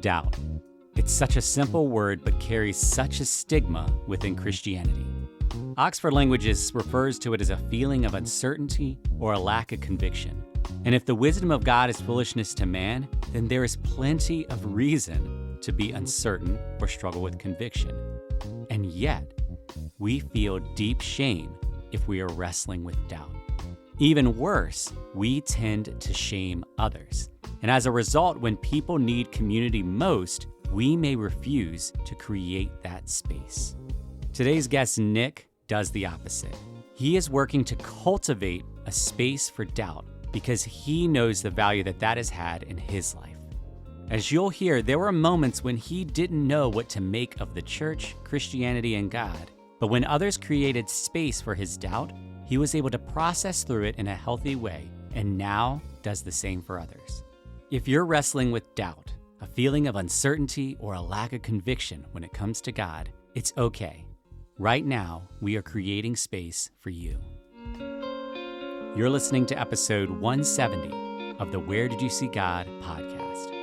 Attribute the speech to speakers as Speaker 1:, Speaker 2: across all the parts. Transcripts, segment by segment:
Speaker 1: Doubt. It's such a simple word, but carries such a stigma within Christianity. Oxford Languages refers to it as a feeling of uncertainty or a lack of conviction. And if the wisdom of God is foolishness to man, then there is plenty of reason to be uncertain or struggle with conviction. And yet, we feel deep shame if we are wrestling with doubt. Even worse, we tend to shame others. And as a result, when people need community most, we may refuse to create that space. Today's guest, Nick, does the opposite. He is working to cultivate a space for doubt because he knows the value that has had in his life. As you'll hear, there were moments when he didn't know what to make of the church, Christianity, and God. But when others created space for his doubt, he was able to process through it in a healthy way, and now does the same for others. If you're wrestling with doubt, a feeling of uncertainty, or a lack of conviction when it comes to God, it's okay. Right now, we are creating space for you. You're listening to episode 170 of the Where Did You See God podcast.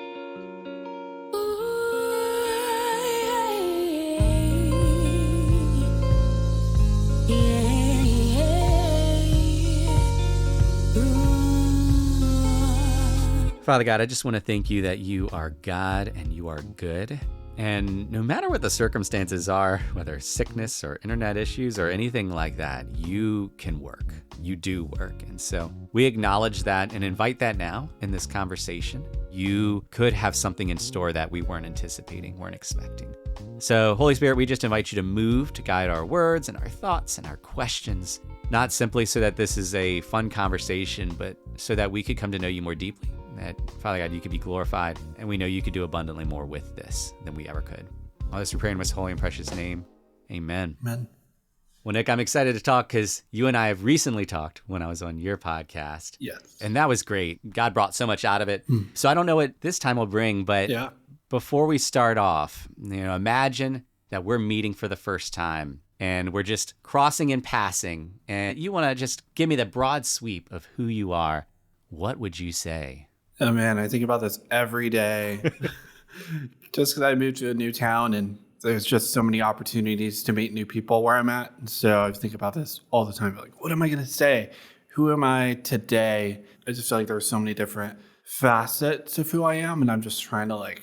Speaker 1: Father God, I just want to thank you that you are God and you are good. And no matter what the circumstances are, whether sickness or internet issues or anything like that, you can work. You do work. And so we acknowledge that and invite that now in this conversation. You could have something in store that we weren't anticipating, weren't expecting. So Holy Spirit, we just invite you to move, to guide our words and our thoughts and our questions, not simply so that this is a fun conversation, but so that we could come to know you more deeply. That, Father God, you could be glorified, and we know you could do abundantly more with this than we ever could. All this we pray in his holy and precious name. Amen.
Speaker 2: Amen.
Speaker 1: Well, Nick, I'm excited to talk because you and I have recently talked when I was on your podcast.
Speaker 2: Yes.
Speaker 1: And that was great. God brought so much out of it. So I don't know what this time will bring, but before we start off, imagine that we're meeting for the first time and we're just crossing and passing, and you want to just give me the broad sweep of who you are. What would you say?
Speaker 2: Oh, man, I think about this every day. Just because I moved to a new town and there's just so many opportunities to meet new people where I'm at. And so I think about this all the time. Like, what am I going to say? Who am I today? I just feel like there's so many different facets of who I am. And I'm just trying to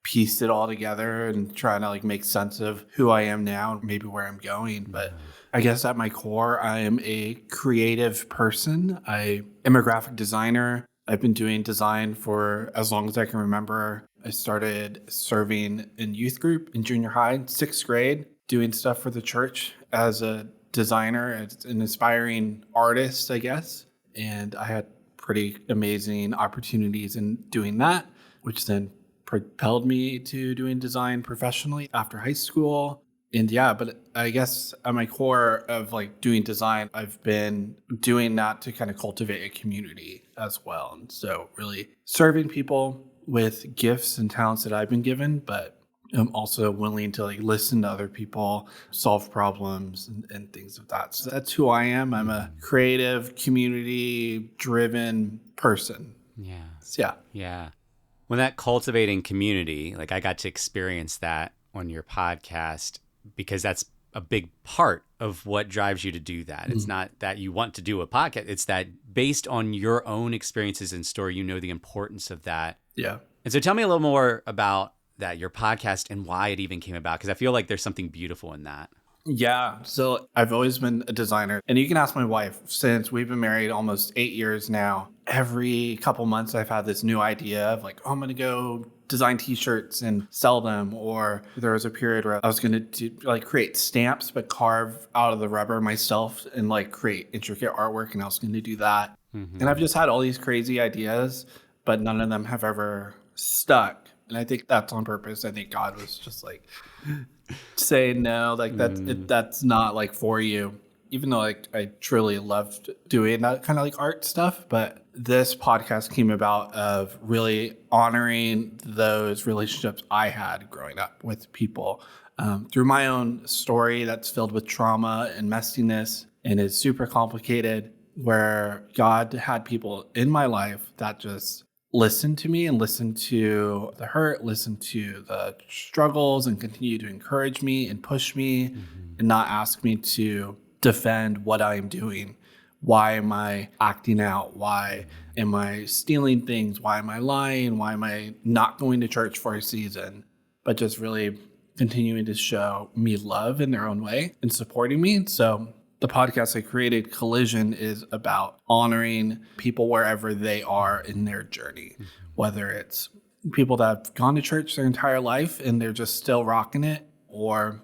Speaker 2: piece it all together and trying to make sense of who I am now and maybe where I'm going. But I guess at my core, I am a creative person. I am a graphic designer. I've been doing design for as long as I can remember. I started serving in youth group in junior high, in 6th grade, doing stuff for the church as a designer, as an inspiring artist, I guess. And I had pretty amazing opportunities in doing that, which then propelled me to doing design professionally after high school. And but I guess at my core of doing design, I've been doing that to kind of cultivate a community as well. And so really serving people with gifts and talents that I've been given, but I'm also willing to listen to other people, solve problems and things of that. So that's who I am. I'm a creative, community-driven person.
Speaker 1: Yeah. When that cultivating community, I got to experience that on your podcast, because that's a big part of what drives you to do that. It's not that you want to do a podcast. It's that based on your own experiences and story, the importance of that.
Speaker 2: Yeah.
Speaker 1: And so tell me a little more about that, your podcast, and why it even came about, because I feel like there's something beautiful in that.
Speaker 2: Yeah. So I've always been a designer, and you can ask my wife, since we've been married almost 8 years now. Every couple months I've had this new idea of I'm going to go design t-shirts and sell them. Or there was a period where I was going to create stamps, but carve out of the rubber myself and create intricate artwork. And I was going to do that. Mm-hmm. And I've just had all these crazy ideas, but none of them have ever stuck. And I think that's on purpose. I think God was just saying, no, that's not for you. Even though I truly loved doing that kind of art stuff, but this podcast came about of really honoring those relationships I had growing up with people through my own story that's filled with trauma and messiness and is super complicated, where God had people in my life that just listen to me and listen to the hurt, listen to the struggles, and continue to encourage me and push me and not ask me to defend what I'm doing. Why am I acting out? Why am I stealing things? Why am I lying? Why am I not going to church for a season? But just really continuing to show me love in their own way and supporting me. So the podcast I created, Collision, is about honoring people wherever they are in their journey, whether it's people that have gone to church their entire life and they're just still rocking it, or,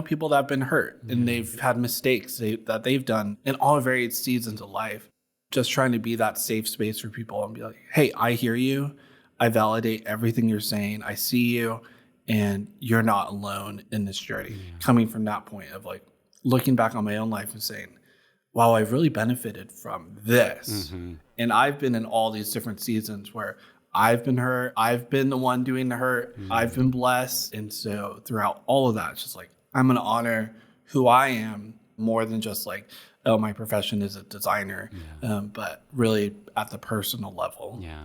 Speaker 2: people that have been hurt and they've had mistakes that they've done in all varied seasons of life. Just trying to be that safe space for people and be like, hey, I hear you. I validate everything you're saying. I see you, and you're not alone in this journey. Coming from that point of like, looking back on my own life and saying, wow, I've really benefited from this. And I've been in all these different seasons where I've been hurt. I've been the one doing the hurt. I've been blessed. And so throughout all of that, it's just like, I'm going to honor who I am more than just like, oh, my profession is a designer, but really at the personal level.
Speaker 1: Yeah.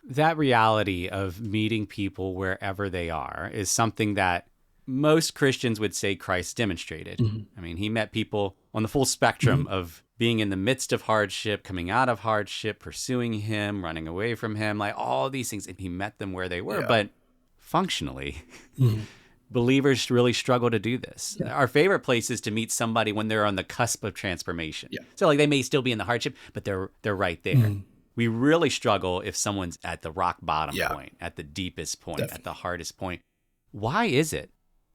Speaker 1: That reality of meeting people wherever they are is something that most Christians would say Christ demonstrated. I mean, he met people on the full spectrum of being in the midst of hardship, coming out of hardship, pursuing him, running away from him, like all these things. And he met them where they were. But functionally, believers really struggle to do this. Our favorite place is to meet somebody when they're on the cusp of transformation. So like they may still be in the hardship, but they're right there. We really struggle if someone's at the rock bottom point, at the deepest point, at the hardest point. Why is it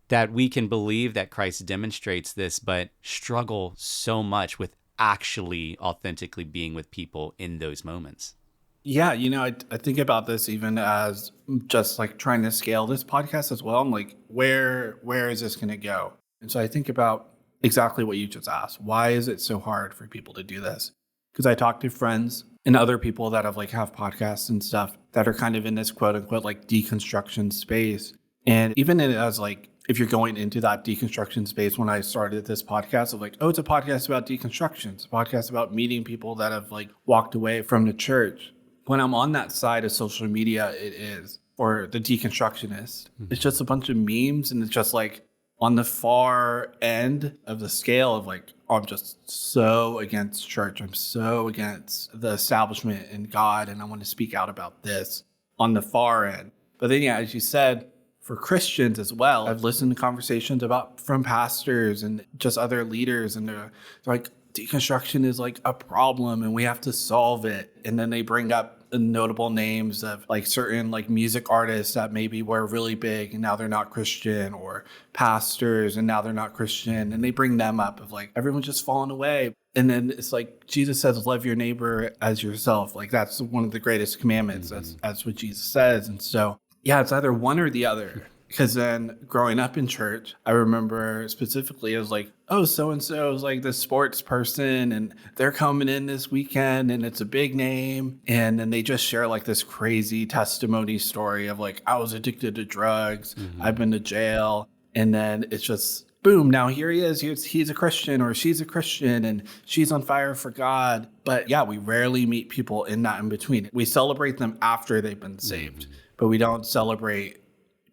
Speaker 1: that we can believe that Christ demonstrates this, but struggle so much with actually authentically being with people in those moments?
Speaker 2: Yeah, I think about this even as just like trying to scale this podcast as well. I'm like, where is this going to go? And so I think about exactly what you just asked. Why is it so hard for people to do this? Because I talk to friends and other people that have podcasts and stuff that are kind of in this quote unquote like deconstruction space. And even as like, if you're going into that deconstruction space, when I started this podcast of like, oh, it's a podcast about deconstruction. It's a podcast about meeting people that have like walked away from the church. When I'm on that side of social media, it is for the deconstructionist. It's just a bunch of memes, and it's just like on the far end of the scale of like, oh, I'm just so against church. I'm so against the establishment and God, and I want to speak out about this on the far end. But then, yeah, as you said, for Christians as well, I've listened to conversations from pastors and just other leaders, and they're like, deconstruction is like a problem and we have to solve it. And then they bring up notable names of like certain like music artists that maybe were really big and now they're not Christian, or pastors and now they're not Christian. And they bring them up of like, everyone's just fallen away. And then it's like, Jesus says, love your neighbor as yourself. Like that's one of the greatest commandments. That's what Jesus says. And so, yeah, it's either one or the other. Because then growing up in church, I remember specifically, it was like, oh, so-and-so is like the sports person and they're coming in this weekend and it's a big name. And then they just share like this crazy testimony story of like, I was addicted to drugs. I've been to jail. And then it's just, boom, now here he is. He's a Christian, or she's a Christian, and she's on fire for God. But yeah, we rarely meet people in that in between. We celebrate them after they've been saved, but we don't celebrate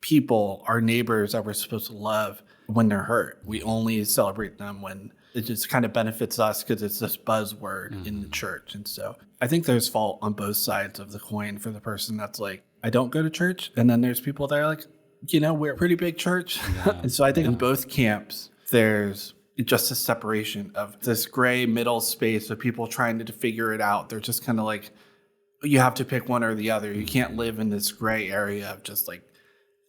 Speaker 2: people, our neighbors that we're supposed to love, when they're hurt. We only celebrate them when it just kind of benefits us because it's this buzzword in the church. And so I think there's fault on both sides of the coin for the person that's like, I don't go to church. And then there's people that are like, we're a pretty big church. And so I think in both camps, there's just a separation of this gray middle space of people trying to figure it out. They're just kind of like, you have to pick one or the other. You can't live in this gray area of just like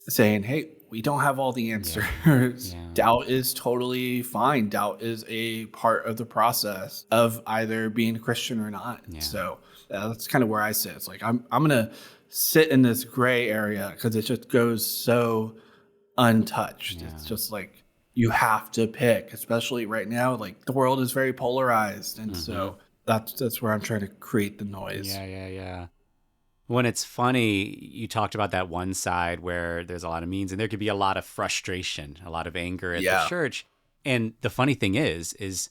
Speaker 2: saying, hey, we don't have all the answers. Doubt is totally fine. Doubt is a part of the process of either being a Christian or not. So that's kind of where I sit. It's like, I'm going to sit in this gray area because it just goes so untouched. It's just like, you have to pick, especially right now, like the world is very polarized. And so that's where I'm trying to create the noise.
Speaker 1: Yeah. When it's funny, you talked about that one side where there's a lot of memes and there could be a lot of frustration, a lot of anger at the church. And the funny thing is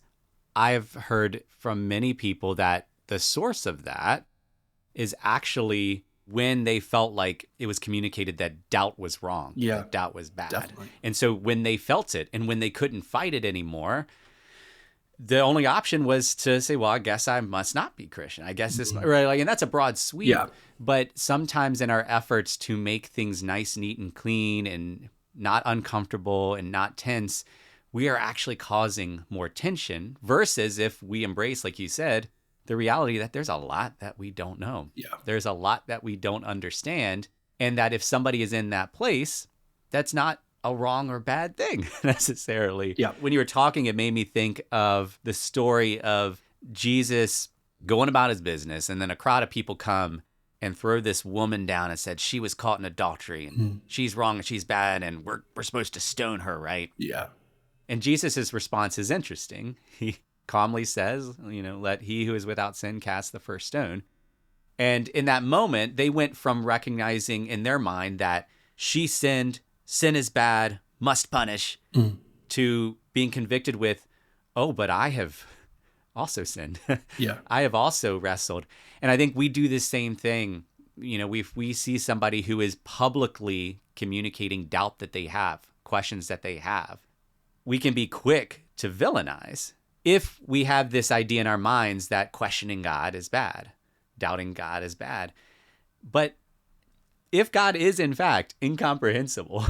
Speaker 1: I've heard from many people that the source of that is actually when they felt like it was communicated that doubt was wrong, that doubt was bad.
Speaker 2: Definitely.
Speaker 1: And so when they felt it and when they couldn't fight it anymore, the only option was to say, well, I guess I must not be Christian. I guess this, right? Like, and that's a broad sweep.
Speaker 2: Yeah.
Speaker 1: But sometimes in our efforts to make things nice, neat, and clean and not uncomfortable and not tense, we are actually causing more tension versus if we embrace, like you said, the reality that there's a lot that we don't know.
Speaker 2: Yeah.
Speaker 1: There's a lot that we don't understand. And that if somebody is in that place, that's not a wrong or bad thing necessarily.
Speaker 2: Yeah.
Speaker 1: When you were talking, it made me think of the story of Jesus going about his business, and then a crowd of people come and throw this woman down and said she was caught in adultery and she's wrong and she's bad and we're supposed to stone her, right?
Speaker 2: Yeah.
Speaker 1: And Jesus's response is interesting. He calmly says, let he who is without sin cast the first stone. And in that moment, they went from recognizing in their mind that she sinned, sin is bad, must punish, to being convicted with, oh, but I have also sinned.
Speaker 2: Yeah.
Speaker 1: I have also wrestled. And I think we do the same thing. We see somebody who is publicly communicating doubt that they have, questions that they have. We can be quick to villainize if we have this idea in our minds that questioning God is bad, doubting God is bad. But if God is in fact incomprehensible,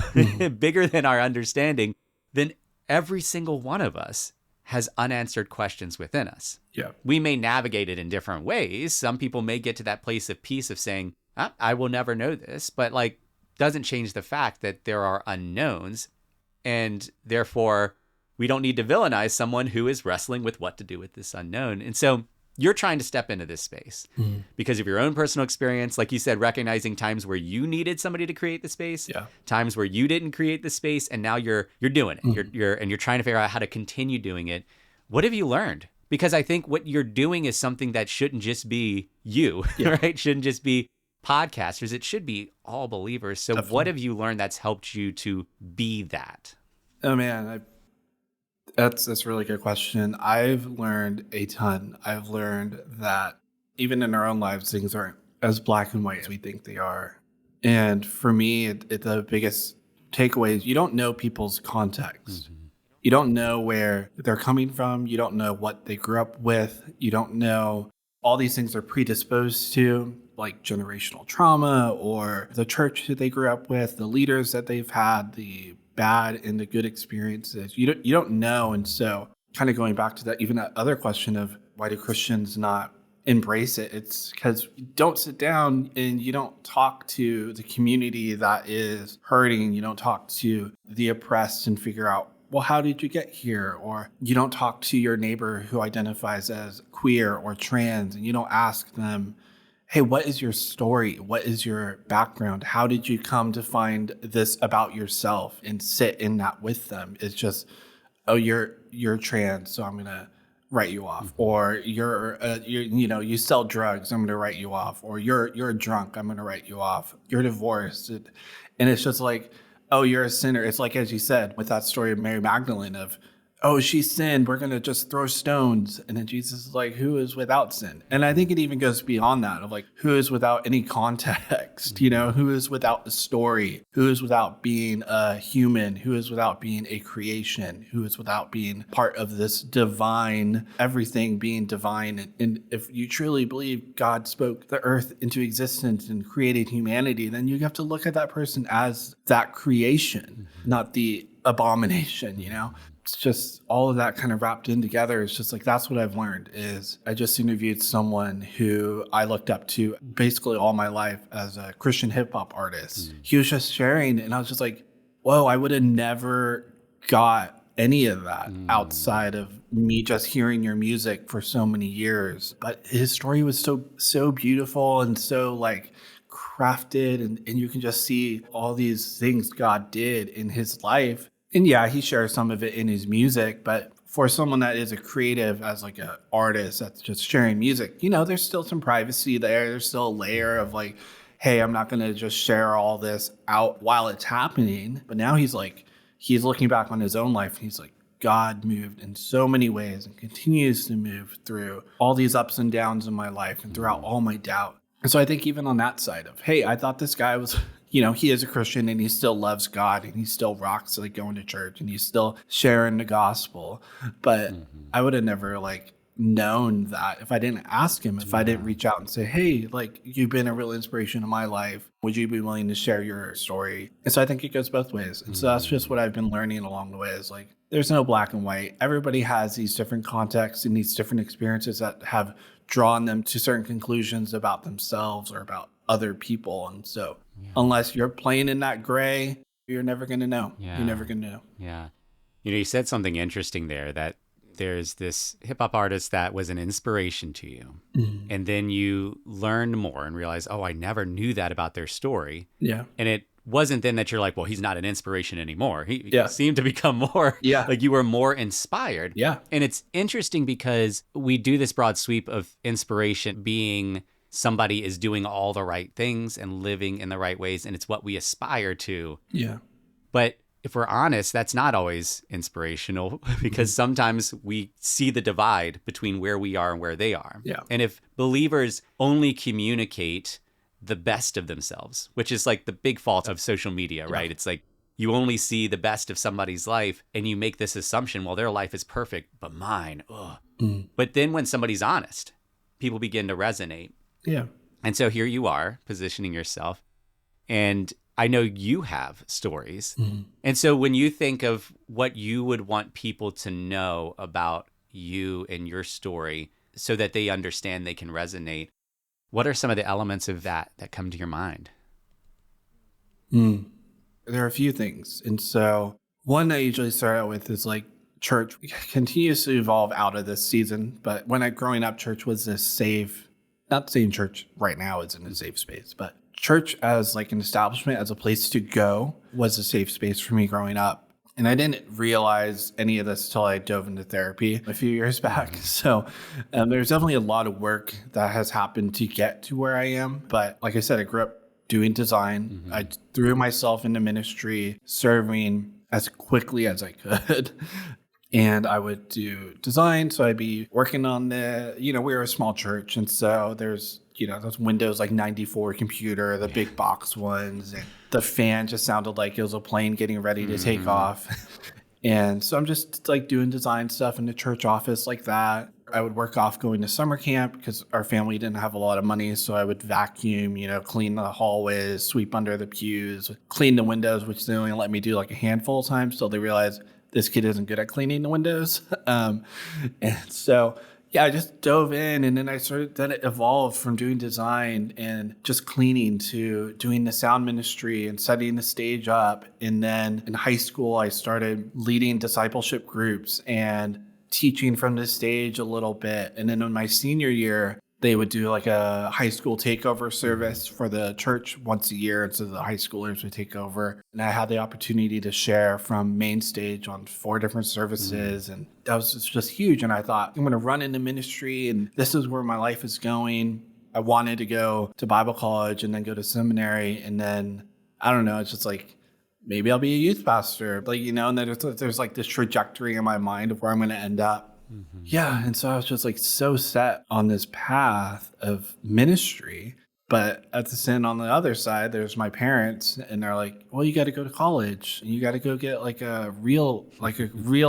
Speaker 1: bigger than our understanding, then every single one of us has unanswered questions within us.
Speaker 2: Yeah.
Speaker 1: We may navigate it in different ways. Some people may get to that place of peace of saying, I will never know this, but doesn't change the fact that there are unknowns, and therefore we don't need to villainize someone who is wrestling with what to do with this unknown. And so you're trying to step into this space because of your own personal experience. Like you said, recognizing times where you needed somebody to create the space, times where you didn't create the space, and now you're doing it. You're trying to figure out how to continue doing it. What have you learned? Because I think what you're doing is something that shouldn't just be you, right? Shouldn't just be podcasters. It should be all believers. So What have you learned that's helped you to be that?
Speaker 2: Oh man, that's a really good question. I've learned a ton. I've learned that even in our own lives, things aren't as black and white as we think they are. And for me, the biggest takeaway is you don't know people's context. You don't know where they're coming from. You don't know what they grew up with. You don't know all these things they're predisposed to, like generational trauma or the church that they grew up with, the leaders that they've had, the bad and the good experiences. You don't know. And so kind of going back to that, even that other question of why do Christians not embrace it? It's because you don't sit down and you don't talk to the community that is hurting. You don't talk to the oppressed and figure out, well, how did you get here? Or you don't talk to your neighbor who identifies as queer or trans, and you don't ask them, hey, what is your story? What is your background? How did you come to find this about yourself and sit in that with them? It's just, oh, you're trans, so I'm gonna write you off. Or you sell drugs, I'm gonna write you off. Or you're a drunk, I'm gonna write you off. You're divorced, and it's just like, oh, you're a sinner. It's like, as you said, with that story of Mary Magdalene of, oh, she sinned, we're going to just throw stones. And then Jesus is like, who is without sin? And I think it even goes beyond that of like, who is without any context, who is without a story, who is without being a human, who is without being a creation, who is without being part of this divine, everything being divine. And if you truly believe God spoke the earth into existence and created humanity, then you have to look at that person as that creation, not the abomination, It's just all of that kind of wrapped in together. It's just like, that's what I've learned is I just interviewed someone who I looked up to basically all my life as a Christian hip hop artist. He was just sharing and I was just like, whoa, I would have never got any of that outside of me just hearing your music for so many years. But his story was so beautiful and so crafted and you can just see all these things God did in his life. And yeah, he shares some of it in his music, but for someone that is a creative as an artist that's just sharing music, there's still some privacy there. There's still a layer of hey, I'm not going to just share all this out while it's happening. But now he's looking back on his own life and he's like, God moved in so many ways and continues to move through all these ups and downs in my life and throughout all my doubt. And so I think even on that side of, hey, I thought this guy was, he is a Christian and he still loves God and he still rocks like going to church and he's still sharing the gospel. But I would have never like known that if I didn't ask him, if I didn't reach out and say, hey, like you've been a real inspiration in my life. Would you be willing to share your story? And so I think it goes both ways. And so that's just what I've been learning along the way is like, there's no black and white. Everybody has these different contexts and these different experiences that have drawn them to certain conclusions about themselves or about other people. And so unless you're playing in that gray, you're never going to know.
Speaker 1: Yeah.
Speaker 2: You're never going to know.
Speaker 1: Yeah. You said something interesting there, that there's this hip hop artist that was an inspiration to you. And then you learned more and realized, oh, I never knew that about their story.
Speaker 2: Yeah.
Speaker 1: And it wasn't then that you're like, well, he's not an inspiration anymore. He seemed to become more, like you were more inspired.
Speaker 2: Yeah.
Speaker 1: And it's interesting because we do this broad sweep of inspiration being somebody is doing all the right things and living in the right ways. And it's what we aspire to.
Speaker 2: Yeah.
Speaker 1: But if we're honest, that's not always inspirational because sometimes we see the divide between where we are and where they are.
Speaker 2: Yeah.
Speaker 1: And if believers only communicate the best of themselves, which is like the big fault of social media, right? It's like you only see the best of somebody's life and you make this assumption, well, their life is perfect, but mine, ugh. But then when somebody's honest, people begin to resonate.
Speaker 2: Yeah.
Speaker 1: And so here you are positioning yourself. And I know you have stories. And so when you think of what you would want people to know about you and your story so that they understand they can resonate, what are some of the elements of that come to your mind?
Speaker 2: There are a few things. And so one I usually start out with is like church continues to evolve out of this season. But when growing up, church was this safe, not saying church right now isn't a safe space, but church as like an establishment, as a place to go was a safe space for me growing up. And I didn't realize any of this till I dove into therapy a few years back. So there's definitely a lot of work that has happened to get to where I am. But like I said, I grew up doing design. I threw myself into ministry, serving as quickly as I could. And I would do design. So I'd be working on we were a small church. And so there's, those Windows like 94 computer, the big box ones. And the fan just sounded like it was a plane getting ready to take off. And so I'm just like doing design stuff in the church office like that. I would work off going to summer camp because our family didn't have a lot of money. So I would vacuum, clean the hallways, sweep under the pews, clean the windows, which they only let me do like a handful of times till they realized this kid isn't good at cleaning the windows. And so, I just dove in, and then then it evolved from doing design and just cleaning to doing the sound ministry and setting the stage up. And then in high school, I started leading discipleship groups and teaching from the stage a little bit. And then in my senior year, they would do like a high school takeover service for the church once a year. And so the high schoolers would take over. And I had the opportunity to share from main stage on 4 different services. And that was just huge. And I thought, I'm going to run into ministry and this is where my life is going. I wanted to go to Bible college and then go to seminary. And then, I don't know, it's just like, maybe I'll be a youth pastor. Like, and then there's like this trajectory in my mind of where I'm going to end up. Yeah. And so I was just like so set on this path of ministry. But at on the other side, there's my parents, and they're like, well, you got to go to college and you got to go get like a real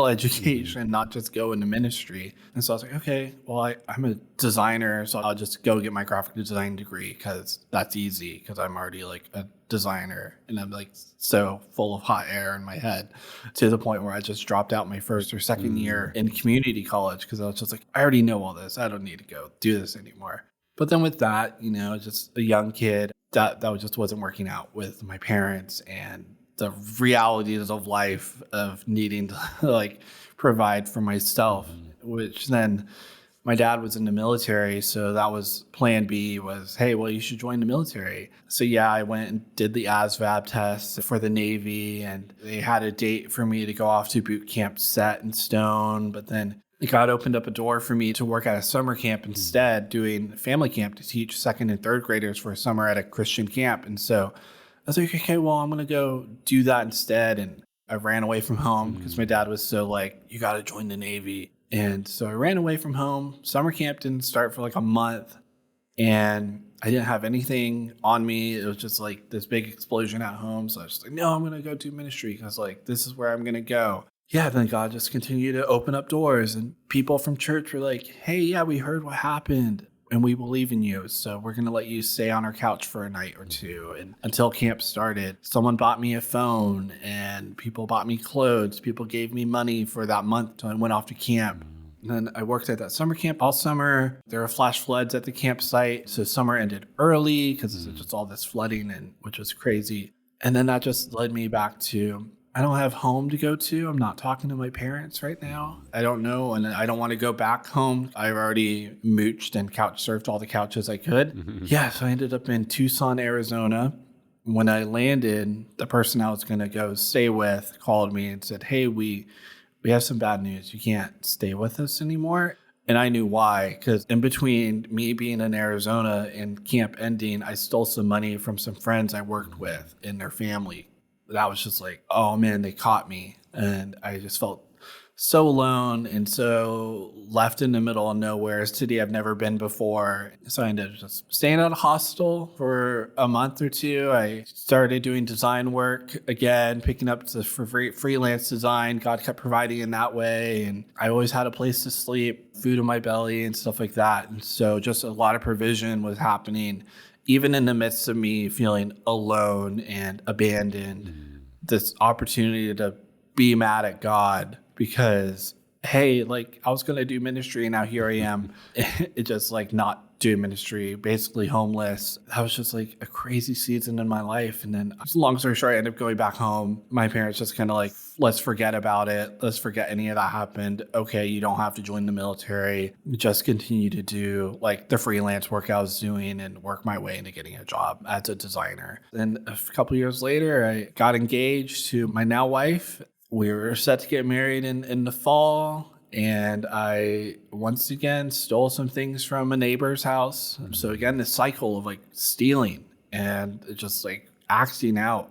Speaker 2: education, not just go into ministry. And so I was like, okay, well, I'm a designer, so I'll just go get my graphic design degree because that's easy because I'm already like a designer. And I'm like so full of hot air in my head to the point where I just dropped out my first or second year in community college because I was just like, I already know all this. I don't need to go do this anymore. But then with that, just a young kid, that just wasn't working out with my parents and the realities of life of needing to like provide for myself, which then my dad was in the military. So that was plan B was, hey, well, you should join the military. So I went and did the ASVAB test for the Navy, and they had a date for me to go off to boot camp set in stone. But then God opened up a door for me to work at a summer camp instead, doing family camp to teach 2nd and 3rd graders for a summer at a Christian camp. And so I was like, okay, well, I'm going to go do that instead. And I ran away from home because my dad was so like, you got to join the Navy. And so I ran away from home. Summer camp didn't start for like a month. And I didn't have anything on me. It was just like this big explosion at home. So I was just like, no, I'm going to go do ministry because like, this is where I'm going to go. Yeah, then God just continued to open up doors, and people from church were like, hey, yeah, we heard what happened and we believe in you. So we're going to let you stay on our couch for a night or two. And until camp started, someone bought me a phone and people bought me clothes. People gave me money for that month until I went off to camp. And then I worked at that summer camp all summer. There were flash floods at the campsite. So summer ended early because of just all this flooding, and which was crazy. And then that just led me back to, I don't have home to go to. I'm not talking to my parents right now. I don't know. And I don't want to go back home. I've already mooched and couch surfed all the couches I could. Yeah. So I ended up in Tucson, Arizona. When I landed, the person I was going to go stay with called me and said, hey, we have some bad news. You can't stay with us anymore. And I knew why, because in between me being in Arizona and camp ending, I stole some money from some friends I worked with and their family. That was just like, oh man, they caught me. And I just felt so alone and so left in the middle of nowhere, a city I've never been before. So I ended up just staying at a hostel for a month or two. I started doing design work again, picking up for freelance design. God kept providing in that way. And I always had a place to sleep, food in my belly and stuff like that. And so just a lot of provision was happening, even in the midst of me feeling alone and abandoned. This opportunity to be mad at God because, hey, like I was going to do ministry and now here I am. It just like not doing ministry, basically homeless. That was just like a crazy season in my life. And then long story short, I ended up going back home. My parents just kind of like, let's forget about it. Let's forget any of that happened. Okay, you don't have to join the military. Just continue to do like the freelance work I was doing and work my way into getting a job as a designer. Then a couple years later, I got engaged to my now wife. We were set to get married in the fall. And I once again stole some things from a neighbor's house. So again, this cycle of like stealing and just like acting out.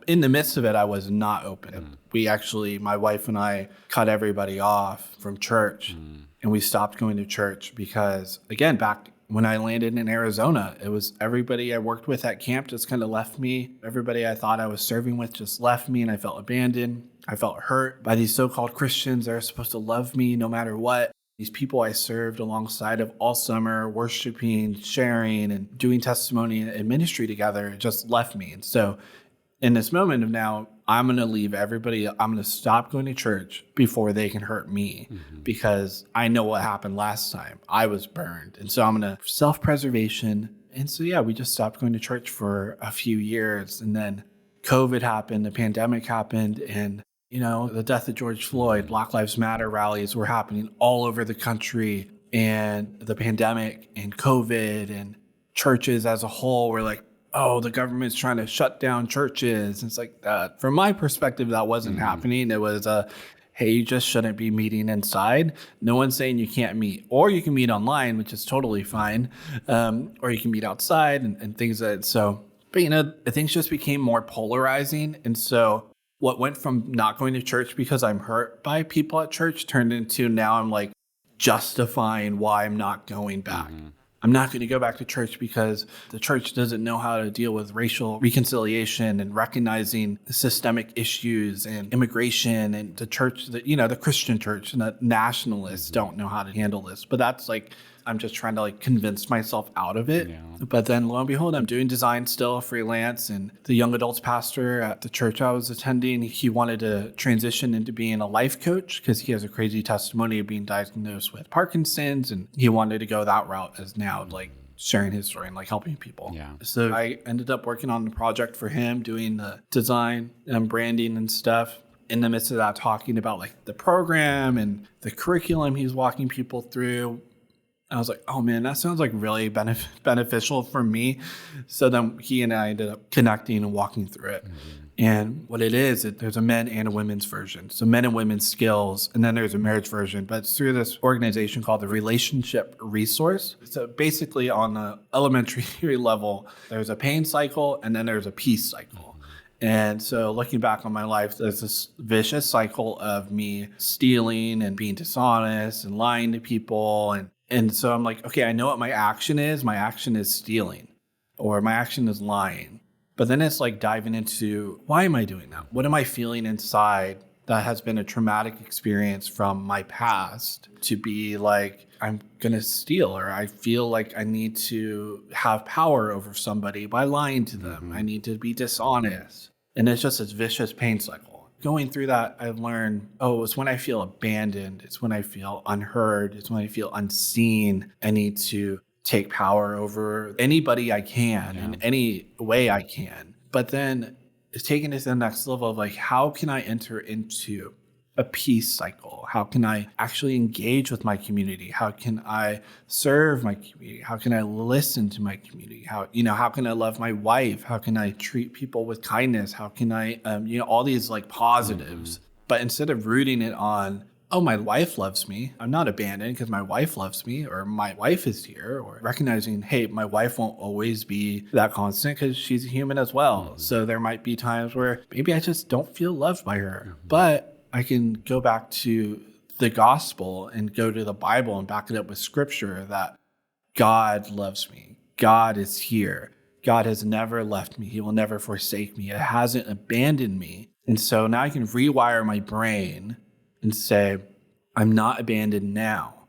Speaker 2: In the midst of it, I was not open. We actually, my wife and I cut everybody off from church and we stopped going to church because, again, back when I landed in Arizona, it was everybody I worked with at camp just kind of left me. Everybody I thought I was serving with just left me and I felt abandoned. I felt hurt by these so-called Christians that are supposed to love me no matter what. These people I served alongside of all summer, worshiping, sharing, and doing testimony and ministry together just left me. And so in this moment of now, I'm going to leave everybody. I'm going to stop going to church before they can hurt me because I know what happened last time. I was burned. And so I'm going to self-preservation. And so, yeah, we just stopped going to church for a few years. And then COVID happened, the pandemic happened, and you know, the death of George Floyd, Black Lives Matter rallies were happening all over the country, and the pandemic and COVID and churches as a whole were like, oh, the government's trying to shut down churches. It's like that. From my perspective, that wasn't happening. It was hey, you just shouldn't be meeting inside. No one's saying you can't meet, or you can meet online, which is totally fine, or you can meet outside and things like that. So, but you know, things just became more polarizing, and so what went from not going to church because I'm hurt by people at church turned into now I'm like justifying why I'm not going back. I'm not going to go back to church because the church doesn't know how to deal with racial reconciliation and recognizing systemic issues and immigration, and the church, the Christian church and the nationalists don't know how to handle this. But that's like, I'm just trying to like convince myself out of it. Yeah. But then lo and behold, I'm doing design still, freelance. And the young adults pastor at the church I was attending, he wanted to transition into being a life coach because he has a crazy testimony of being diagnosed with Parkinson's. And he wanted to go that route as now like sharing his story and like helping people. Yeah. So I ended up working on the project for him, doing the design and branding and stuff. In the midst of that, talking about like the program and the curriculum he's walking people through. I was like, oh man, that sounds like really beneficial for me. So then he and I ended up connecting and walking through it. And what it is, there's a men and a women's version. So men and women's skills, and then there's a marriage version. But it's through this organization called the Relationship Resource. So basically on the elementary level, there's a pain cycle and then there's a peace cycle. And so looking back on my life, there's this vicious cycle of me stealing and being dishonest and lying to people and And so I'm like, okay, I know what my action is. My action is stealing, or my action is lying. But then it's like diving into, why am I doing that? What am I feeling inside that has been a traumatic experience from my past to be like, I'm going to steal, or I feel like I need to have power over somebody by lying to them. I need to be dishonest. And it's just this vicious pain cycle. Going through that, I've learned, it's when I feel abandoned. It's when I feel unheard. It's when I feel unseen. I need to take power over anybody I can in any way I can. But then it's taking it to the next level of like, how can I enter into a peace cycle? How can I actually engage with my community? How can I serve my community? How can I listen to my community? How can I love my wife? How can I treat people with kindness? How can I, all these like positives, but instead of rooting it on, oh, my wife loves me, I'm not abandoned because my wife loves me, or my wife is here, or recognizing, hey, my wife won't always be that constant because she's a human as well. So there might be times where maybe I just don't feel loved by her, but I can go back to the gospel and go to the Bible and back it up with scripture that God loves me. God is here. God has never left me. He will never forsake me. It hasn't abandoned me. And so now I can rewire my brain and say, I'm not abandoned now.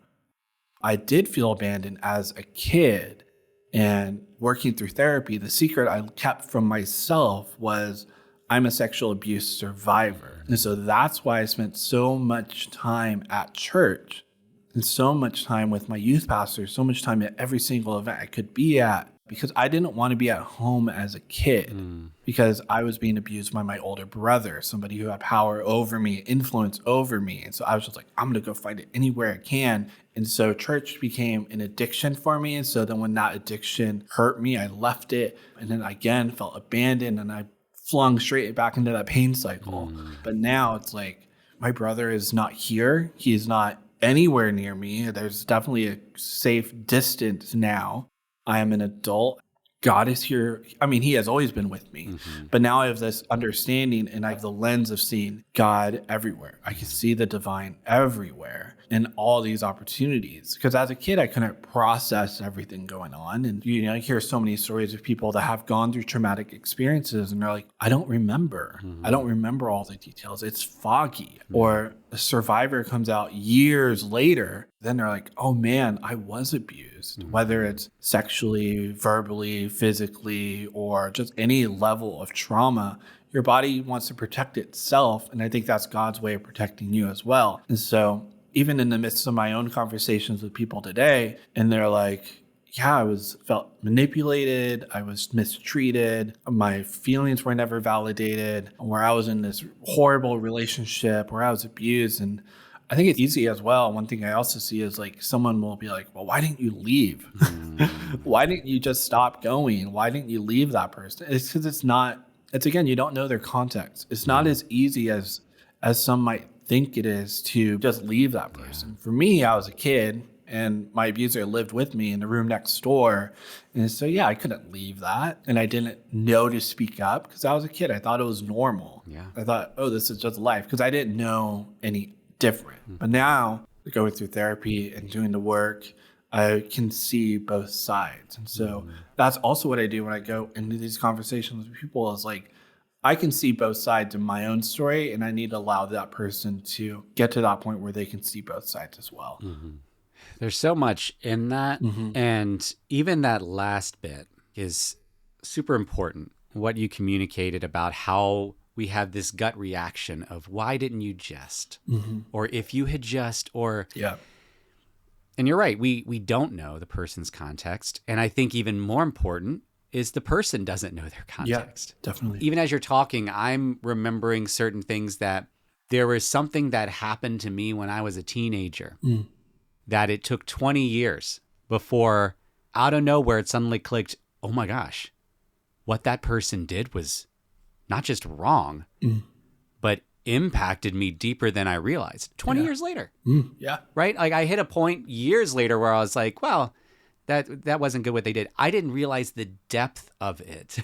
Speaker 2: I did feel abandoned as a kid, and working through therapy, the secret I kept from myself was I'm a sexual abuse survivor. And so that's why I spent so much time at church and so much time with my youth pastor, so much time at every single event I could be at, because I didn't want to be at home as a kid because I was being abused by my older brother, somebody who had power over me, influence over me. And so I was just like, I'm going to go find it anywhere I can. And so church became an addiction for me. And so then when that addiction hurt me, I left it. And then again, felt abandoned, and I flung straight back into that pain cycle. But now it's like, my brother is not here. He's not anywhere near me. There's definitely a safe distance now. I am an adult. God is here. I mean, he has always been with me, but now I have this understanding, and I have the lens of seeing God everywhere. I can see the divine everywhere in all these opportunities. Because as a kid, I couldn't process everything going on. And, I hear so many stories of people that have gone through traumatic experiences, and they're like, I don't remember. I don't remember all the details. It's foggy. Or a survivor comes out years later, then they're like, oh man, I was abused, whether it's sexually, verbally, physically, or just any level of trauma. Your body wants to protect itself. And I think that's God's way of protecting you as well. And so even in the midst of my own conversations with people today, and they're like, yeah, I felt manipulated. I was mistreated. My feelings were never validated, where I was in this horrible relationship where I was abused. And I think it's easy as well. One thing I also see is like someone will be like, well, why didn't you leave? Why didn't you just stop going? Why didn't you leave that person? It's because again, you don't know their context. It's not as easy as some might think it is to just leave that person. For me, I was a kid, and my abuser lived with me in the room next door. And so, I couldn't leave that. And I didn't know to speak up because I was a kid. I thought it was normal. I thought, this is just life, because I didn't know any different. But now, going through therapy and doing the work, I can see both sides. And so that's also what I do when I go into these conversations with people, is like, I can see both sides of my own story, and I need to allow that person to get to that point where they can see both sides as well.
Speaker 1: There's so much in that. And even that last bit is super important. What you communicated about how we have this gut reaction of, why didn't you just? Or if you had just, or... And you're right. We don't know the person's context. And I think even more important is the person doesn't know their context.
Speaker 2: Yeah, definitely.
Speaker 1: Even as you're talking, I'm remembering certain things that there was something that happened to me when I was a teenager that it took 20 years before, out of nowhere, it suddenly clicked, oh my gosh, what that person did was not just wrong, but impacted me deeper than I realized 20 years later. Right? Like I hit a point years later where I was like, well, that wasn't good what they did. I didn't realize the depth of it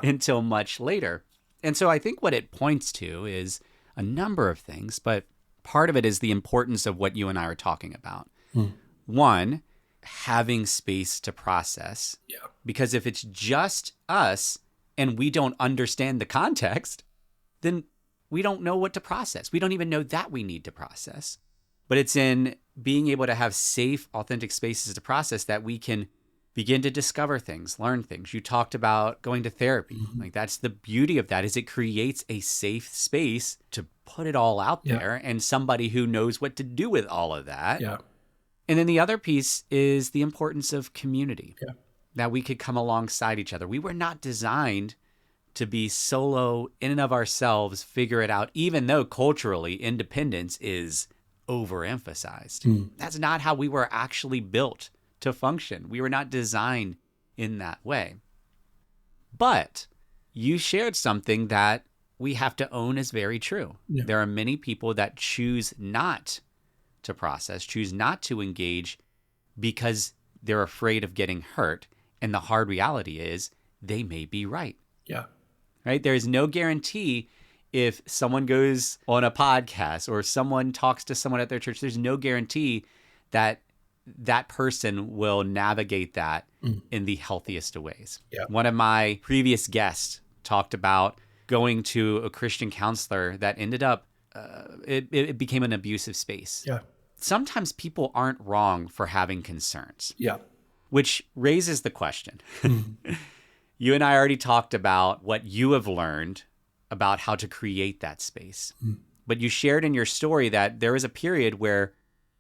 Speaker 1: until much later. And so I think what it points to is a number of things, but part of it is the importance of what you and I are talking about. One, having space to process.
Speaker 2: Yeah.
Speaker 1: Because if it's just us and we don't understand the context, then we don't know what to process. We don't even know that we need to process. But it's in being able to have safe, authentic spaces to process that we can begin to discover things, learn things. You talked about going to therapy. Like, that's the beauty of that, is it creates a safe space to put it all out there, and somebody who knows what to do with all of that.
Speaker 2: Yeah.
Speaker 1: And then the other piece is the importance of community.
Speaker 2: Yeah.
Speaker 1: That we could come alongside each other. We were not designed to be solo in and of ourselves, figure it out, even though culturally independence is overemphasized. That's not how we were actually built to function. We were not designed in that way. But you shared something that we have to own as very true.
Speaker 2: Yeah.
Speaker 1: There are many people that choose not to process, choose not to engage because they're afraid of getting hurt. And the hard reality is they may be right.
Speaker 2: Yeah.
Speaker 1: Right? There is no guarantee if someone goes on a podcast or someone talks to someone at their church, there's no guarantee that that person will navigate that in the healthiest of ways.
Speaker 2: Yeah.
Speaker 1: One of my previous guests talked about going to a Christian counselor that ended up, it became an abusive space.
Speaker 2: Yeah.
Speaker 1: Sometimes people aren't wrong for having concerns.
Speaker 2: Yeah.
Speaker 1: Which raises the question. You and I already talked about what you have learned about how to create that space. But you shared in your story that there was a period where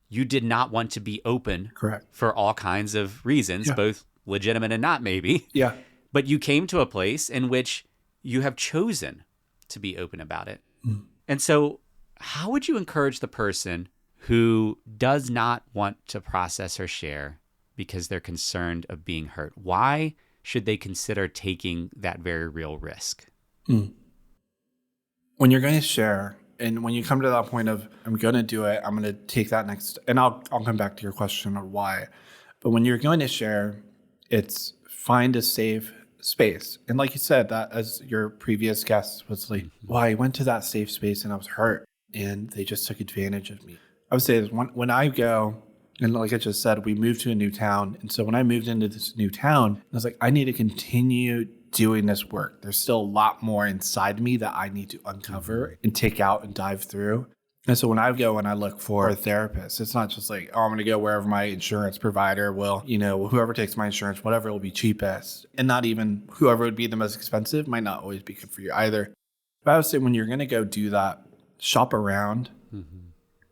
Speaker 1: you did not want to be open.
Speaker 2: Correct.
Speaker 1: For all kinds of reasons, both legitimate and not maybe.
Speaker 2: Yeah.
Speaker 1: But you came to a place in which you have chosen to be open about it. And so how would you encourage the person who does not want to process or share because they're concerned of being hurt? Why should they consider taking that very real risk?
Speaker 2: When you're going to share, and when you come to that point of, I'm going to do it, I'm going to take that next, and I'll come back to your question of why. But when you're going to share, it's find a safe space. And like you said, that as your previous guest was like, well, I went to that safe space and I was hurt and they just took advantage of me. I would say this, when I go, and like I just said, we moved to a new town. And so when I moved into this new town, I was like, I need to continue doing this work. There's still a lot more inside me that I need to uncover and take out and dive through. And so when I go and I look for a therapist, it's not just like, oh, I'm going to go wherever my insurance provider will, whoever takes my insurance, whatever will be cheapest. And not even whoever would be the most expensive might not always be good for you either. But I would say when you're going to go do that, shop around.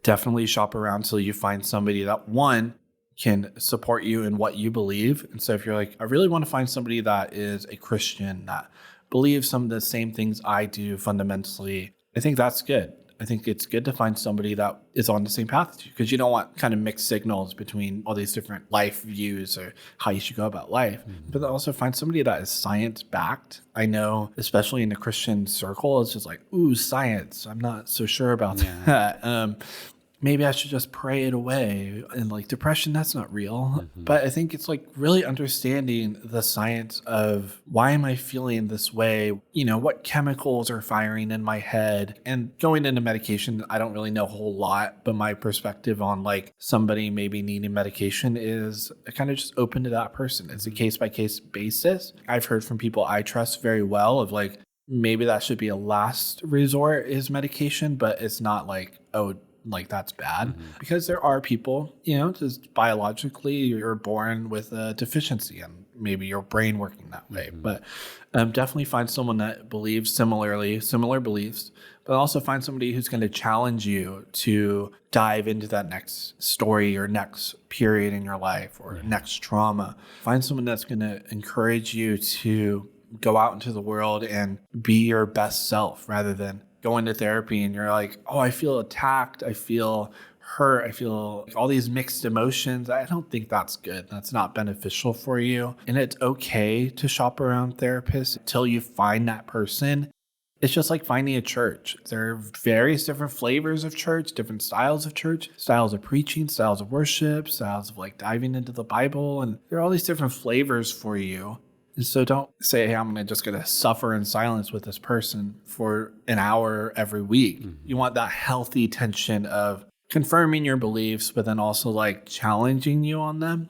Speaker 2: Definitely shop around till you find somebody that, one, can support you in what you believe. And so if you're like, I really want to find somebody that is a Christian, that believes some of the same things I do fundamentally, I think that's good. I think it's good to find somebody that is on the same path as you, because you don't want kind of mixed signals between all these different life views or how you should go about life. But also find somebody that is science backed. I know, especially in the Christian circle, it's just like, ooh, science. I'm not so sure about that. Maybe I should just pray it away. And like depression, that's not real. But I think it's like really understanding the science of why am I feeling this way? What chemicals are firing in my head? And going into medication, I don't really know a whole lot, but my perspective on like somebody maybe needing medication is kind of just open to that person. It's a case by case basis. I've heard from people I trust very well of like, maybe that should be a last resort is medication, but it's not like, oh, like that's bad, because there are people, just biologically you're born with a deficiency and maybe your brain working that way. But definitely find someone that believes similar beliefs, but also find somebody who's going to challenge you to dive into that next story or next period in your life or next trauma. Find someone that's going to encourage you to go out into the world and be your best self rather than go into therapy and you're like, oh, I feel attacked. I feel hurt. I feel all these mixed emotions. I don't think that's good. That's not beneficial for you. And it's okay to shop around therapists until you find that person. It's just like finding a church. There are various different flavors of church, different styles of church, styles of preaching, styles of worship, styles of like diving into the Bible. And there are all these different flavors for you. And so don't say, hey, I'm just going to suffer in silence with this person for an hour every week. You want that healthy tension of confirming your beliefs, but then also like challenging you on them.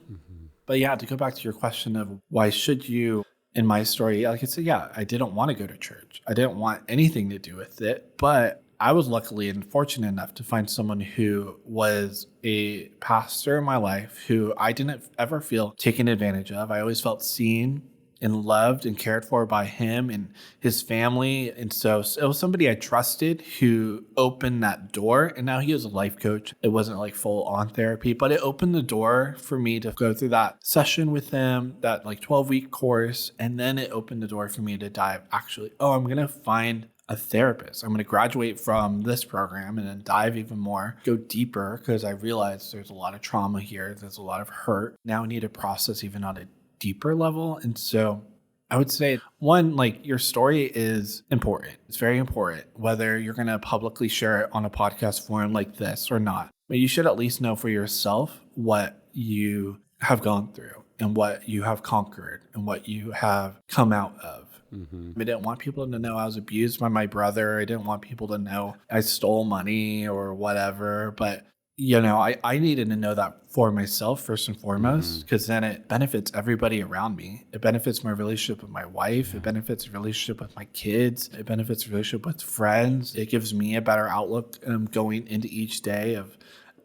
Speaker 2: But yeah, to go back to your question of why should you, in my story, like I said, yeah, I didn't want to go to church. I didn't want anything to do with it, but I was luckily and fortunate enough to find someone who was a pastor in my life who I didn't ever feel taken advantage of. I always felt seen and loved and cared for by him and his family. And so it was somebody I trusted who opened that door. And now he was a life coach. It wasn't like full on therapy, but it opened the door for me to go through that session with him, that like 12-week course. And then it opened the door for me to dive I'm going to find a therapist. I'm going to graduate from this program and then dive even more, go deeper, because I realized there's a lot of trauma here. There's a lot of hurt. Now I need to process even on a deeper level. And so I would say, one, like your story is important. It's very important, whether you're going to publicly share it on a podcast forum like this or not. But you should at least know for yourself what you have gone through and what you have conquered and what you have come out of. I didn't want people to know I was abused by my brother. I didn't want people to know I stole money or whatever. But, I needed to know that for myself first and foremost, because then it benefits everybody around me. It benefits my relationship with my wife. It benefits the relationship with my kids. It benefits the relationship with friends. It gives me a better outlook going into each day of,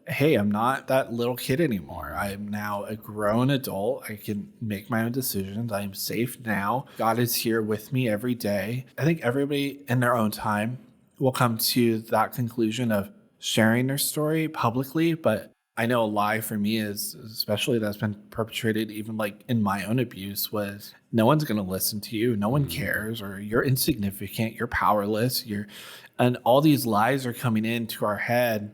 Speaker 2: hey, I'm not that little kid anymore. I am now a grown adult. I can make my own decisions. I am safe now. God is here with me every day. I think everybody in their own time will come to that conclusion of sharing their story publicly. But I know a lie for me is, especially that's been perpetrated even like in my own abuse, was no one's going to listen to you. No one cares, or you're insignificant. You're powerless. And all these lies are coming into our head.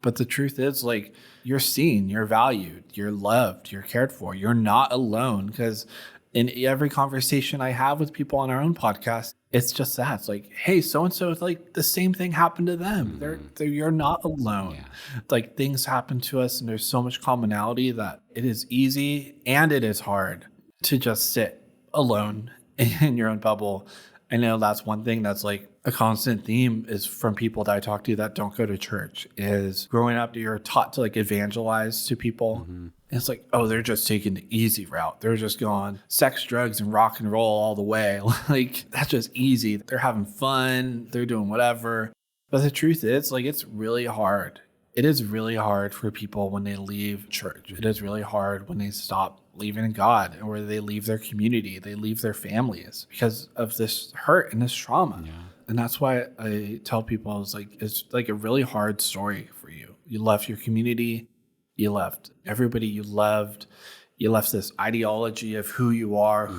Speaker 2: But the truth is, like, you're seen, you're valued, you're loved, you're cared for. You're not alone. Because in every conversation I have with people on our own podcast, it's just that. It's like, hey, so-and-so, it's like the same thing happened to them. You're not alone. Yeah. Like, things happen to us, and there's so much commonality that it is easy and it is hard to just sit alone in your own bubble. I know that's one thing that's like a constant theme is from people that I talk to that don't go to church, is growing up, you're taught to like evangelize to people. And it's like, oh, they're just taking the easy route. They're just going sex, drugs, and rock and roll all the way. Like, that's just easy. They're having fun. They're doing whatever. But the truth is, like, it's really hard. It is really hard for people when they leave church. It is really hard when they stop believing in God, or they leave their community, they leave their families because of this hurt and this trauma. Yeah. And that's why I tell people, it's like a really hard story for you. You left your community, you left everybody you loved, you left this ideology of who you are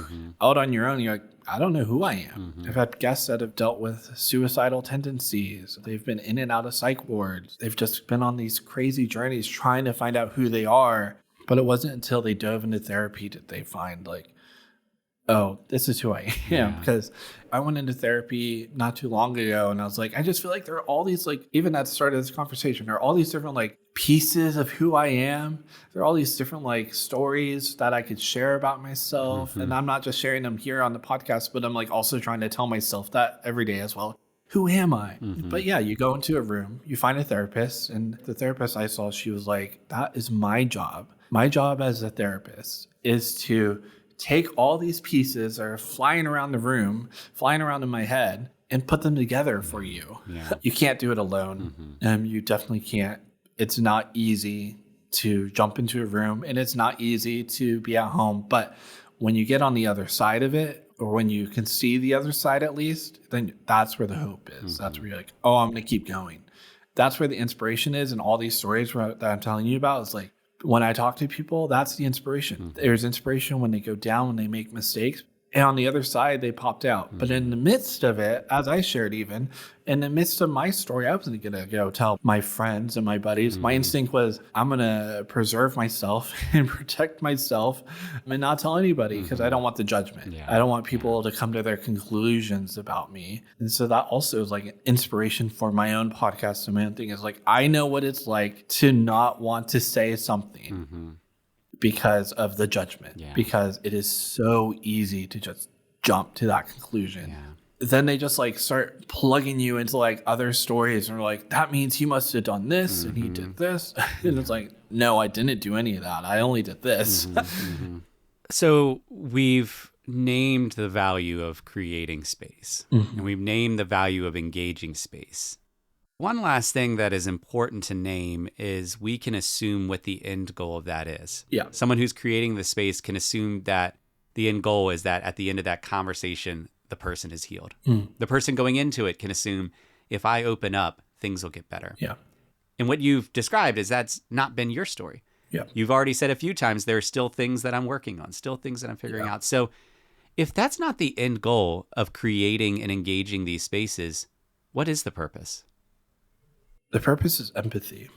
Speaker 2: out on your own. You're like, I don't know who I am. I've had guests that have dealt with suicidal tendencies. They've been in and out of psych wards. They've just been on these crazy journeys trying to find out who they are. But it wasn't until they dove into therapy that they find like, oh, this is who I am. Yeah. Because I went into therapy not too long ago, and I was like, I just feel like there are all these, like, even at the start of this conversation, there are all these different like pieces of who I am. There are all these different like stories that I could share about myself. And I'm not just sharing them here on the podcast, but I'm like also trying to tell myself that every day as well. Who am I? But yeah, you go into a room, you find a therapist, and the therapist I saw, she was like, that is my job. My job as a therapist is to take all these pieces that are flying around the room, flying around in my head, and put them together for you. Yeah. You can't do it alone. You definitely can't. It's not easy to jump into a room, and it's not easy to be at home. But when you get on the other side of it, or when you can see the other side at least, then that's where the hope is. That's where you're like, oh, I'm going to keep going. That's where the inspiration is. And all these stories that I'm telling you about, is like, when I talk to people, that's the inspiration. There's inspiration when they go down, when they make mistakes. And on the other side, they popped out. But in the midst of it, as I shared even, in the midst of my story, I wasn't going to go tell my friends and my buddies. My instinct was, I'm going to preserve myself and protect myself and not tell anybody, because I don't want the judgment. Yeah. I don't want people to come to their conclusions about me. And so that also is like an inspiration for my own podcast. The main thing is like, I know what it's like to not want to say something. Because of the judgment, because it is so easy to just jump to that conclusion. then they just like start plugging you into like other stories and are like, that means he must have done this and he did this. And it's like, no, I didn't do any of that. I only did this.
Speaker 1: So we've named the value of creating space, and we've named the value of engaging space. One last thing that is important to name is we can assume what the end goal of that is.
Speaker 2: Yeah.
Speaker 1: Someone who's creating the space can assume that the end goal is that at the end of that conversation, the person is healed. The person going into it can assume, if I open up, things will get better.
Speaker 2: Yeah.
Speaker 1: And what you've described is that's not been your story.
Speaker 2: Yeah.
Speaker 1: You've already said a few times, there are still things that I'm working on, still things that I'm figuring out. So if that's not the end goal of creating and engaging these spaces, what is the purpose?
Speaker 2: The purpose is empathy.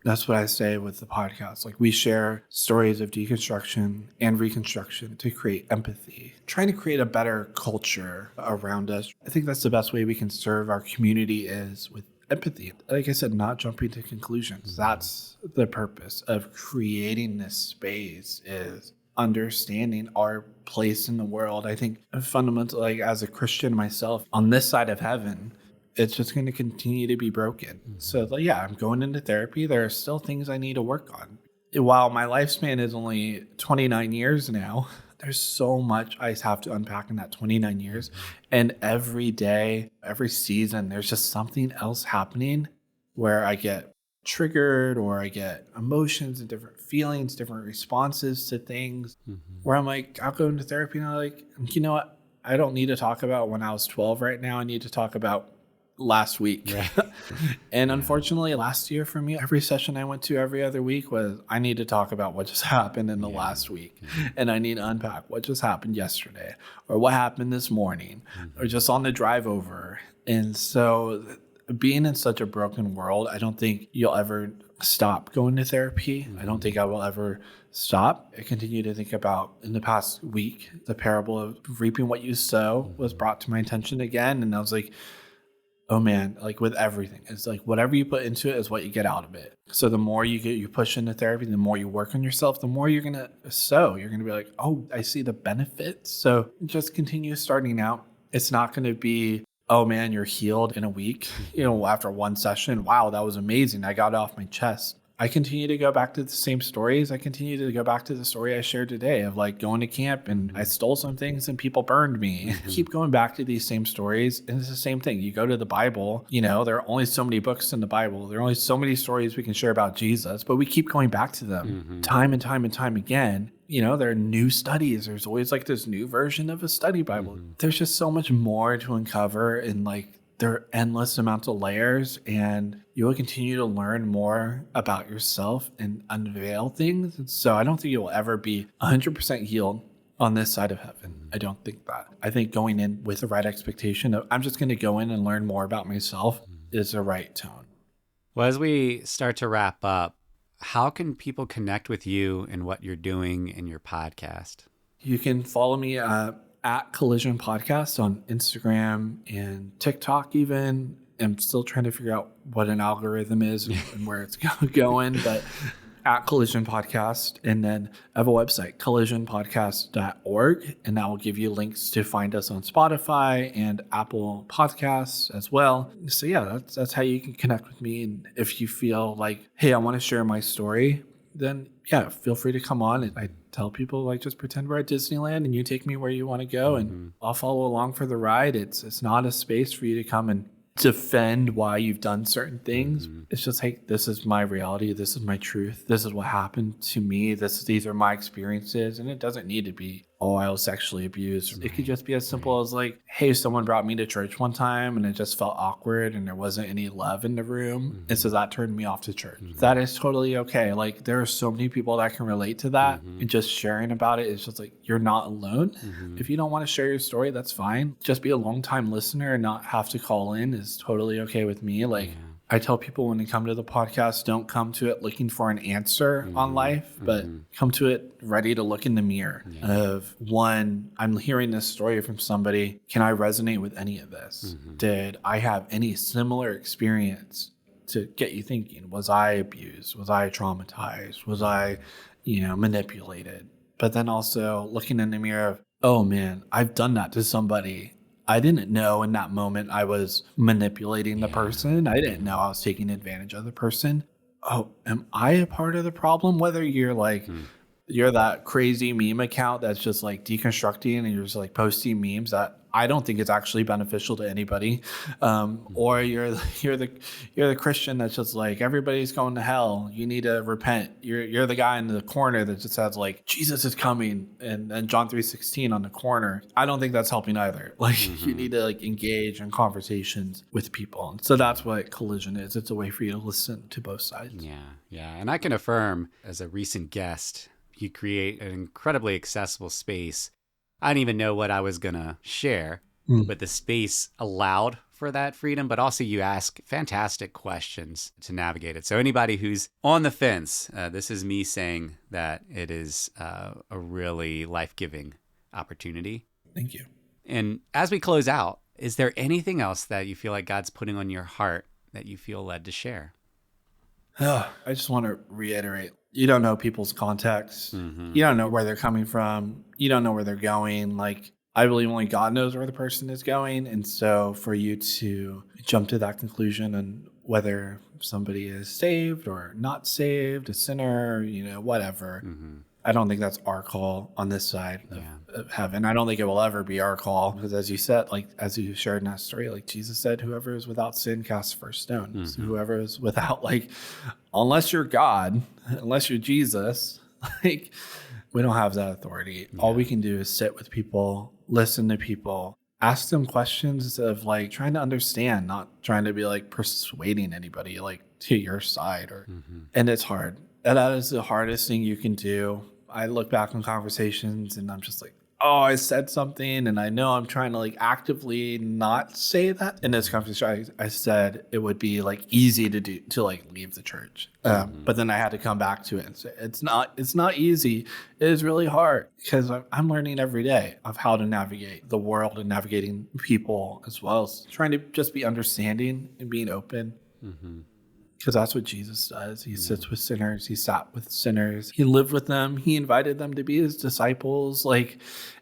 Speaker 2: That's what I say with the podcast. Like, we share stories of deconstruction and reconstruction to create empathy, trying to create a better culture around us. I think that's the best way we can serve our community, is with empathy. Like I said, not jumping to conclusions. That's the purpose of creating this space, is understanding our place in the world. I think fundamentally, like as a Christian myself, on this side of heaven, it's just going to continue to be broken. So like, yeah, I'm going into therapy. There are still things I need to work on. While my lifespan is only 29 years now, there's so much I have to unpack in that 29 years. And every day, every season, there's just something else happening where I get triggered, or I get emotions and different feelings, different responses to things, where I'm like, I'll go into therapy and I'm like, you know what? I don't need to talk about when I was 12 right now. I need to talk about last week. And unfortunately, last year for me, every session I went to every other week was, I need to talk about what just happened in the last week. And I need to unpack what just happened yesterday, or what happened this morning, or just on the drive over. And so being in such a broken world, I don't think you'll ever stop going to therapy. I don't think I will ever stop. I continue to think about, in the past week, the parable of reaping what you sow was brought to my attention again. And I was like, oh man, like with everything, it's like whatever you put into it is what you get out of it. So the more you push into therapy, the more you work on yourself, the more you're going to sow. You're going to be like, oh, I see the benefits. So just continue starting out. It's not going to be, oh man, you're healed in a week, after one session. Wow, that was amazing. I got it off my chest. I continue to go back to the same stories. I continue to go back to the story I shared today of like going to camp and I stole some things and people burned me. Keep going back to these same stories. And it's the same thing. You go to the Bible, there are only so many books in the Bible. There are only so many stories we can share about Jesus, but we keep going back to them time and time and time again. There are new studies. There's always like this new version of a study Bible. There's just so much more to uncover, and like there are endless amounts of layers, and you will continue to learn more about yourself and unveil things. And so I don't think you'll ever be 100% healed on this side of heaven. I don't think that. I think going in with the right expectation of, I'm just going to go in and learn more about myself, is the right tone.
Speaker 1: Well, as we start to wrap up, how can people connect with you and what you're doing in your podcast?
Speaker 2: You can follow me at Collision Podcast on Instagram and TikTok even. I'm still trying to figure out what an algorithm is and where it's going, but at Collision Podcast. And then I have a website, collisionpodcast.org, and that will give you links to find us on Spotify and Apple Podcasts as well. So yeah, that's how you can connect with me. And if you feel like, hey, I want to share my story, then yeah, feel free to come on. And I tell people, like, just pretend we're at Disneyland and you take me where you want to go, and I'll follow along for the ride. It's not a space for you to come and defend why you've done certain things. It's just, hey, this is my reality. This is my truth. This is what happened to me. These are my experiences. And it doesn't need to be, oh, I was sexually abused. It could just be as simple as like, hey, someone brought me to church one time and it just felt awkward and there wasn't any love in the room. And so that turned me off to church. That is totally okay. Like, there are so many people that can relate to that. And just sharing about it is just like, you're not alone. If you don't want to share your story, that's fine. Just be a long time listener and not have to call in is totally okay with me. Like, I tell people when they come to the podcast, don't come to it looking for an answer on life, but come to it ready to look in the mirror of, one, I'm hearing this story from somebody. Can I resonate with any of this? Did I have any similar experience to get you thinking? Was I abused? Was I traumatized? Was I, manipulated? But then also looking in the mirror of, oh man, I've done that to somebody. I didn't know in that moment I was manipulating the
Speaker 1: Yeah.
Speaker 2: person. I didn't know I was taking advantage of the person. Oh, am I a part of the problem? Whether you're like,
Speaker 1: Mm.
Speaker 2: you're that crazy meme account that's just like deconstructing and you're just like posting memes that I don't think is actually beneficial to anybody, or you're the Christian that's just like everybody's going to hell. You need to repent. You're the guy in the corner that just has like Jesus is coming and John 3:16 on the corner. I don't think that's helping either. Like you need to like engage in conversations with people. And so that's what collision is. It's a way for you to listen to both sides.
Speaker 1: Yeah. And I can affirm as a recent guest, you create an incredibly accessible space. I didn't even know what I was going to share, but the space allowed for that freedom, but also you ask fantastic questions to navigate it. So anybody who's on the fence, this is me saying that it is a really life-giving opportunity.
Speaker 2: Thank you.
Speaker 1: And as we close out, is there anything else that you feel like God's putting on your heart that you feel led to share?
Speaker 2: I just want to reiterate, you don't know people's context. You don't know where they're coming from. You don't know where they're going. Like, I believe only God knows where the person is going. And so for you to jump to that conclusion and whether somebody is saved or not saved, a sinner, whatever, I don't think that's our call on this side of heaven. I don't think it will ever be our call because, as you said, like as you shared in that story, like Jesus said, whoever is without sin casts the first stone. So whoever is without, like, unless you're God, unless you're Jesus, like we don't have that authority. All we can do is sit with people, listen to people, ask them questions of like trying to understand, not trying to be like persuading anybody like to your side and it's hard. And that is the hardest thing you can do. I look back on conversations and I'm just like, oh, I said something and I know I'm trying to like actively not say that. In this conversation, I said it would be like easy to do, to like leave the church. But then I had to come back to it and say, it's not easy. It is really hard because I'm learning every day of how to navigate the world and navigating people as well as trying to just be understanding and being open. Because that's what Jesus does. He sits with sinners. He sat with sinners. He lived with them. He invited them to be his disciples. Like,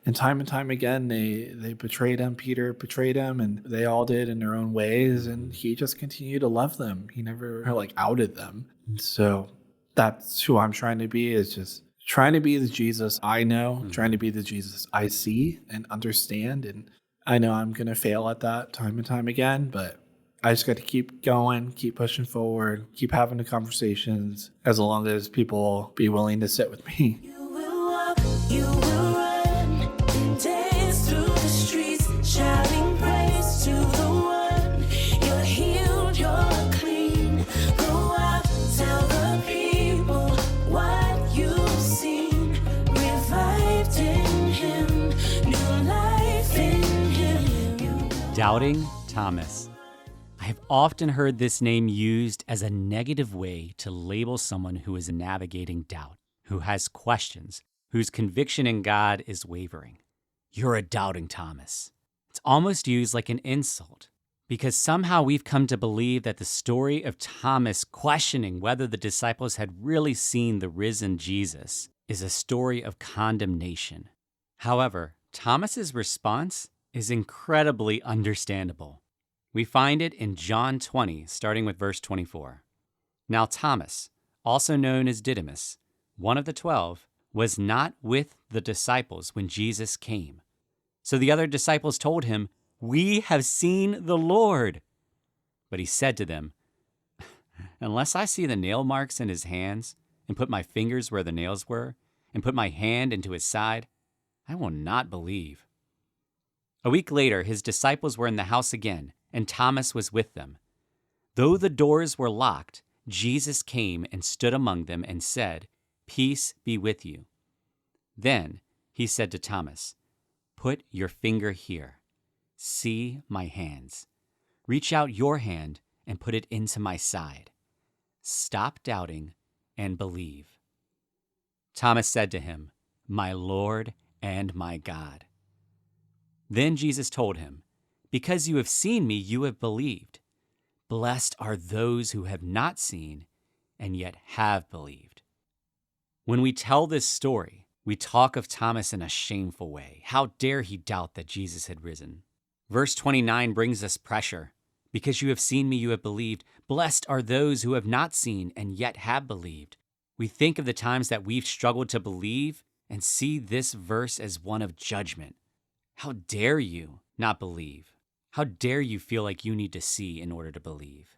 Speaker 2: and time again, they betrayed him. Peter betrayed him, and they all did in their own ways. And he just continued to love them. He never like outed them. And so that's who I'm trying to be, is just trying to be the Jesus I know, trying to be the Jesus I see and understand. And I know I'm going to fail at that time and time again, but I just got to keep going, keep pushing forward, keep having the conversations as long as people be willing to sit with me.
Speaker 3: You will walk, you will run, dance through the streets, shouting praise to the one. You're healed, you're clean. Go out, tell the people what you've seen. Revived in him, new life in him.
Speaker 1: Doubting Thomas. I have often heard this name used as a negative way to label someone who is navigating doubt, who has questions, whose conviction in God is wavering. You're a doubting Thomas. It's almost used like an insult, because somehow we've come to believe that the story of Thomas questioning whether the disciples had really seen the risen Jesus is a story of condemnation. However, Thomas's response is incredibly understandable. We find it in John 20, starting with verse 24. Now Thomas, also known as Didymus, one of the 12, was not with the disciples when Jesus came. So the other disciples told him, "We have seen the Lord." But he said to them, "Unless I see the nail marks in his hands, and put my fingers where the nails were, and put my hand into his side, I will not believe." A week later, his disciples were in the house again, and Thomas was with them. Though the doors were locked, Jesus came and stood among them and said, "Peace be with you." Then he said to Thomas, "Put your finger here. See my hands. Reach out your hand and put it into my side. Stop doubting and believe." Thomas said to him, "My Lord and my God." Then Jesus told him, "Because you have seen me, you have believed. Blessed are those who have not seen and yet have believed." When we tell this story, we talk of Thomas in a shameful way. How dare he doubt that Jesus had risen? Verse 29 brings us pressure. Because you have seen me, you have believed. Blessed are those who have not seen and yet have believed. We think of the times that we've struggled to believe and see this verse as one of judgment. How dare you not believe? How dare you feel like you need to see in order to believe?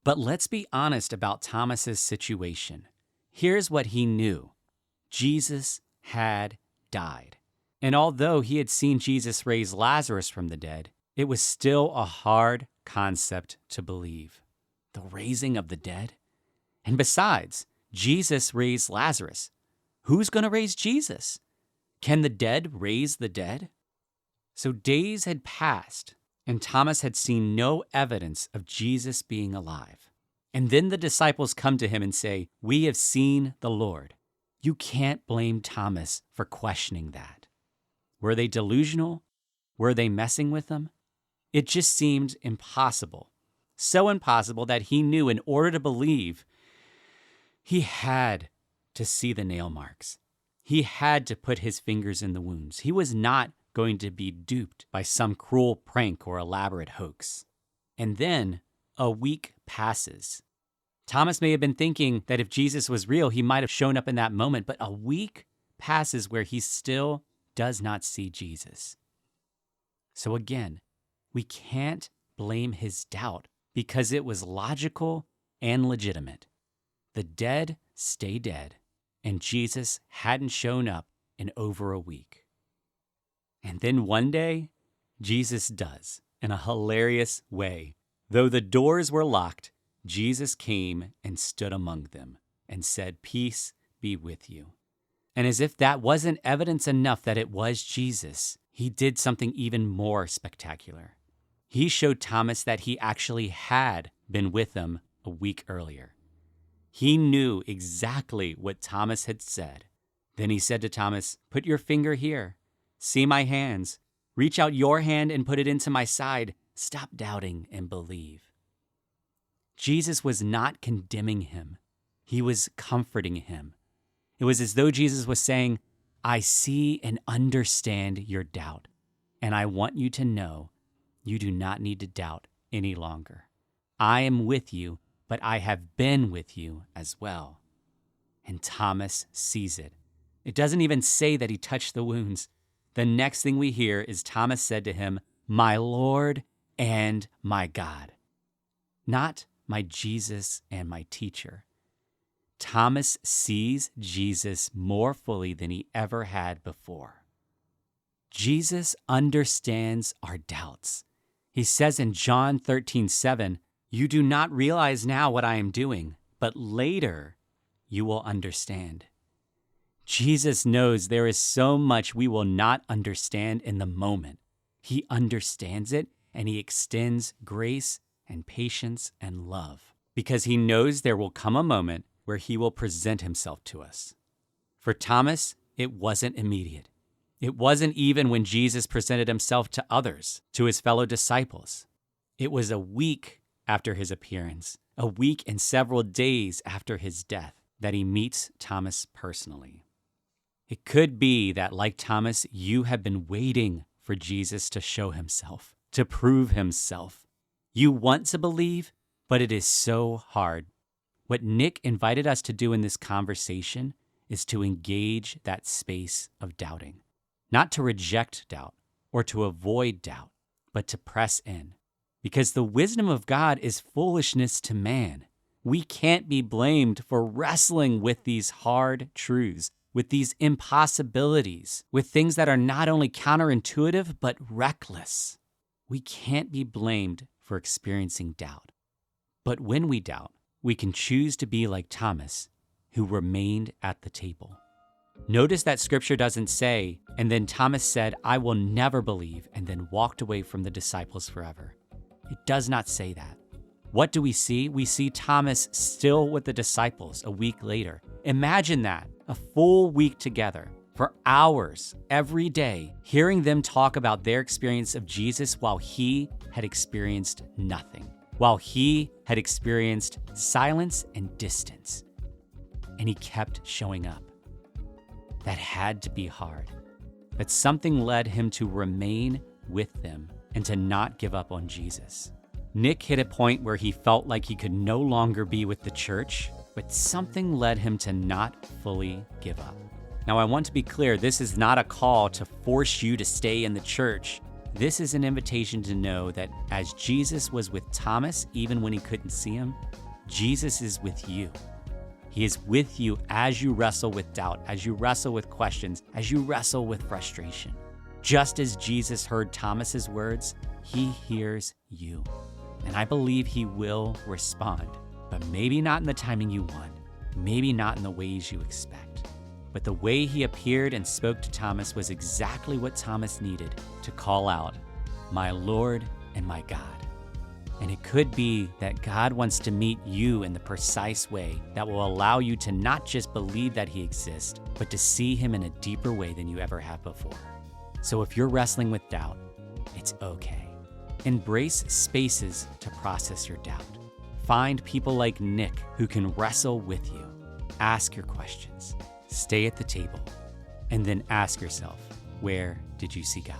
Speaker 1: But let's be honest about Thomas's situation. Here's what he knew. Jesus had died. And although he had seen Jesus raise Lazarus from the dead, it was still a hard concept to believe. The raising of the dead? And besides, Jesus raised Lazarus. Who's going to raise Jesus? Can the dead raise the dead? So days had passed, and Thomas had seen no evidence of Jesus being alive. And then the disciples come to him and say, "We have seen the Lord." You can't blame Thomas for questioning that. Were they delusional? Were they messing with him? It just seemed impossible. So impossible that he knew in order to believe, he had to see the nail marks. He had to put his fingers in the wounds. He was not going to be duped by some cruel prank or elaborate hoax. And then a week passes. Thomas may have been thinking that if Jesus was real, he might have shown up in that moment, but a week passes where he still does not see Jesus. So again, we can't blame his doubt because it was logical and legitimate. The dead stay dead, and Jesus hadn't shown up in over a week. And then one day, Jesus does, in a hilarious way. Though the doors were locked, Jesus came and stood among them and said, "Peace be with you." And as if that wasn't evidence enough that it was Jesus, he did something even more spectacular. He showed Thomas that he actually had been with them a week earlier. He knew exactly what Thomas had said. Then he said to Thomas, "Put your finger here. See my hands. Reach out your hand and put it into my side. Stop doubting and believe." Jesus was not condemning him. He was comforting him. It was as though Jesus was saying, "I see and understand your doubt, and I want you to know you do not need to doubt any longer. I am with you, but I have been with you as well." And Thomas sees it. It doesn't even say that he touched the wounds. The next thing we hear is Thomas said to him, "My Lord and my God." Not my Jesus and my teacher. Thomas sees Jesus more fully than he ever had before. Jesus understands our doubts. He says in John 13:7, "You do not realize now what I am doing, but later you will understand." Jesus knows there is so much we will not understand in the moment. He understands it, and he extends grace and patience and love because he knows there will come a moment where he will present himself to us. For Thomas, it wasn't immediate. It wasn't even when Jesus presented himself to others, to his fellow disciples. It was a week after his appearance, a week and several days after his death, that he meets Thomas personally. It could be that, like Thomas, you have been waiting for Jesus to show himself, to prove himself. You want to believe, but it is so hard. What Nick invited us to do in this conversation is to engage that space of doubting. Not to reject doubt or to avoid doubt, but to press in. Because the wisdom of God is foolishness to man. We can't be blamed for wrestling with these hard truths, with these impossibilities, with things that are not only counterintuitive, but reckless. We can't be blamed for experiencing doubt. But when we doubt, we can choose to be like Thomas, who remained at the table. Notice that scripture doesn't say, "And then Thomas said, 'I will never believe,' and then walked away from the disciples forever." It does not say that. What do we see? We see Thomas still with the disciples a week later. Imagine that, a full week together, for hours every day, hearing them talk about their experience of Jesus while he had experienced nothing, while he had experienced silence and distance. And he kept showing up. That had to be hard. But something led him to remain with them and to not give up on Jesus. Nick hit a point where he felt like he could no longer be with the church, but something led him to not fully give up. Now, I want to be clear, this is not a call to force you to stay in the church. This is an invitation to know that as Jesus was with Thomas, even when he couldn't see him, Jesus is with you. He is with you as you wrestle with doubt, as you wrestle with questions, as you wrestle with frustration. Just as Jesus heard Thomas's words, he hears you. And I believe he will respond, but maybe not in the timing you want, maybe not in the ways you expect. But the way he appeared and spoke to Thomas was exactly what Thomas needed to call out, "My Lord and my God." And it could be that God wants to meet you in the precise way that will allow you to not just believe that he exists, but to see him in a deeper way than you ever have before. So if you're wrestling with doubt, it's okay. Embrace spaces to process your doubt. Find people like Nick who can wrestle with you. Ask your questions. Stay at the table. And then ask yourself, where did you see God?